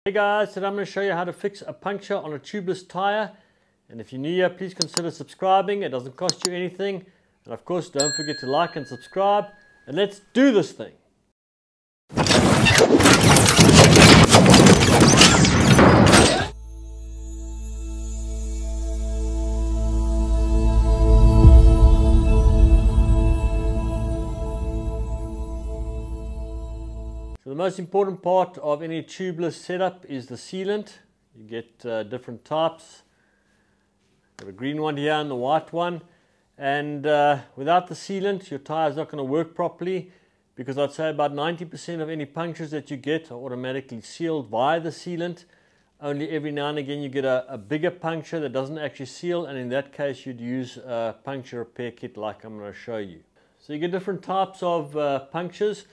Hey guys, today I'm going to show you how to fix a puncture on a tubeless tyre. And if you're new here, please consider subscribing. It doesn't cost you anything. And of course, don't forget to like and subscribe. And let's do this thing. So the most important part of any tubeless setup is the sealant. You get different types. Got a green one here and the white one. And without the sealant, your tyre is not going to work properly, because I'd say about 90% of any punctures that you get are automatically sealed via the sealant. Only every now and again you get a bigger puncture that doesn't actually seal, and in that case you'd use a puncture repair kit like I'm going to show you. So you get different types of punctures.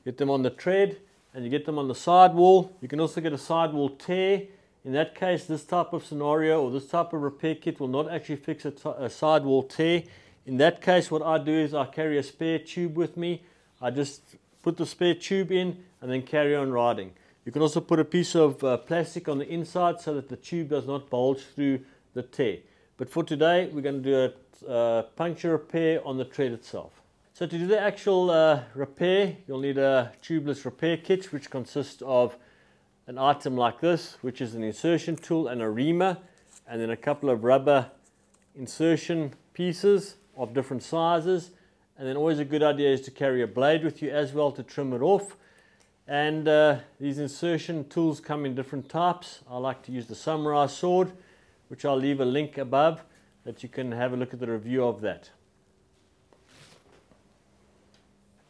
Get them on the tread and you get them on the sidewall. You can also get a sidewall tear. In that case, this type of scenario or this type of repair kit will not actually fix a sidewall tear. In that case, what I do is I carry a spare tube with me. I just put the spare tube in and then carry on riding. You can also put a piece of plastic on the inside so that the tube does not bulge through the tear. But for today, we're going to do a puncture repair on the tread itself. So to do the actual repair, you'll need a tubeless repair kit, which consists of an item like this, which is an insertion tool and a reamer, and then a couple of rubber insertion pieces of different sizes. And then always a good idea is to carry a blade with you as well to trim it off. And these insertion tools come in different types. I like to use the samurai sword, which I'll leave a link above that you can have a look at the review of that.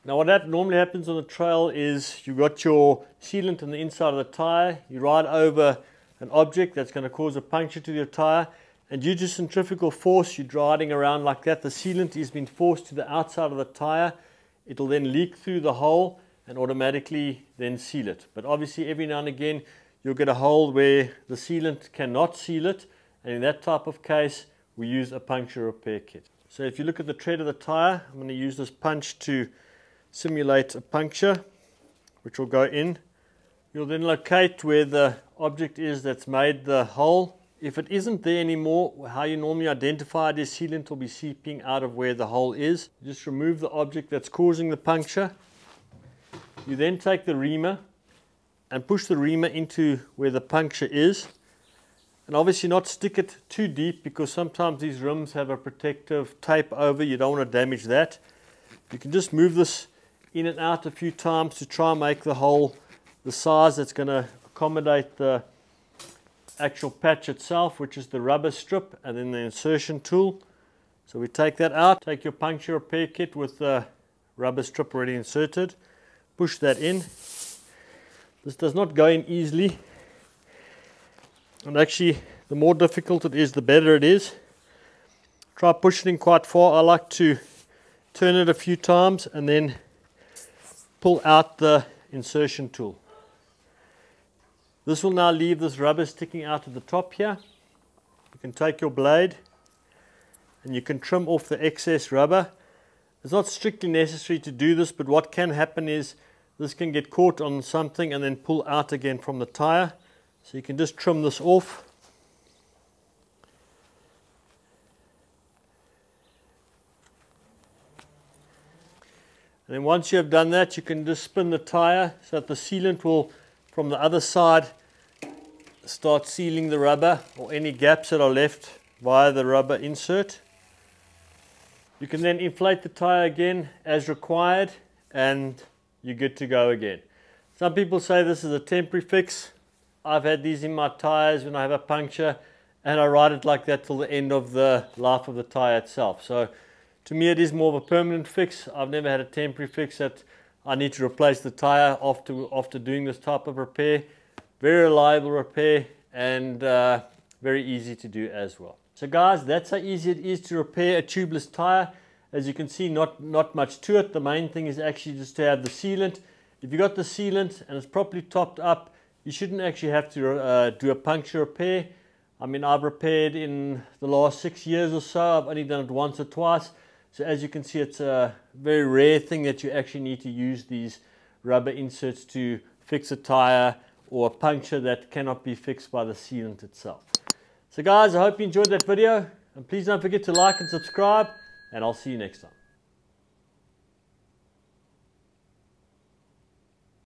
Now what that normally happens on the trail is you've got your sealant on the inside of the tyre, you ride over an object that's going to cause a puncture to your tyre, and due to centrifugal force you're riding around like that, the sealant is being forced to the outside of the tyre. It'll then leak through the hole and automatically then seal it. But obviously every now and again you'll get a hole where the sealant cannot seal it, and in that type of case we use a puncture repair kit. So if you look at the tread of the tyre, I'm going to use this punch to simulate a puncture, which will go in. You'll then locate where the object is that's made the hole. If it isn't there anymore, how you normally identify it is sealant will be seeping out of where the hole is. You just remove the object that's causing the puncture. You then take the reamer and push the reamer into where the puncture is, and obviously not stick it too deep, because sometimes these rims have a protective tape over. You don't want to damage that. You can just move this in and out a few times to try and make the hole the size that's going to accommodate the actual patch itself, which is the rubber strip and then the insertion tool. So we take that out, take your puncture repair kit with the rubber strip already inserted, push that in. This does not go in easily, and actually the more difficult it is, the better it is. Try pushing it quite far. I like to turn it a few times and then pull out the insertion tool. This will now leave this rubber sticking out at the top here. You can take your blade and you can trim off the excess rubber. It's not strictly necessary to do this, but what can happen is this can get caught on something and then pull out again from the tyre. So you can just trim this off. And then once you have done that, you can just spin the tyre so that the sealant will, from the other side, start sealing the rubber or any gaps that are left via the rubber insert. You can then inflate the tyre again as required and you're good to go again. Some people say this is a temporary fix. I've had these in my tyres when I have a puncture, and I ride it like that till the end of the life of the tyre itself. So to me it is more of a permanent fix. I've never had a temporary fix that I need to replace the tyre after doing this type of repair. Very reliable repair and very easy to do as well. So guys, that's how easy it is to repair a tubeless tyre. As you can see, not much to it. The main thing is actually just to have the sealant. If you got the sealant and it's properly topped up, you shouldn't actually have to do a puncture repair. I mean, I've repaired in the last 6 years or so. I've only done it once or twice. So as you can see, it's a very rare thing that you actually need to use these rubber inserts to fix a tyre or a puncture that cannot be fixed by the sealant itself. So guys, I hope you enjoyed that video, and please don't forget to like and subscribe, and I'll see you next time.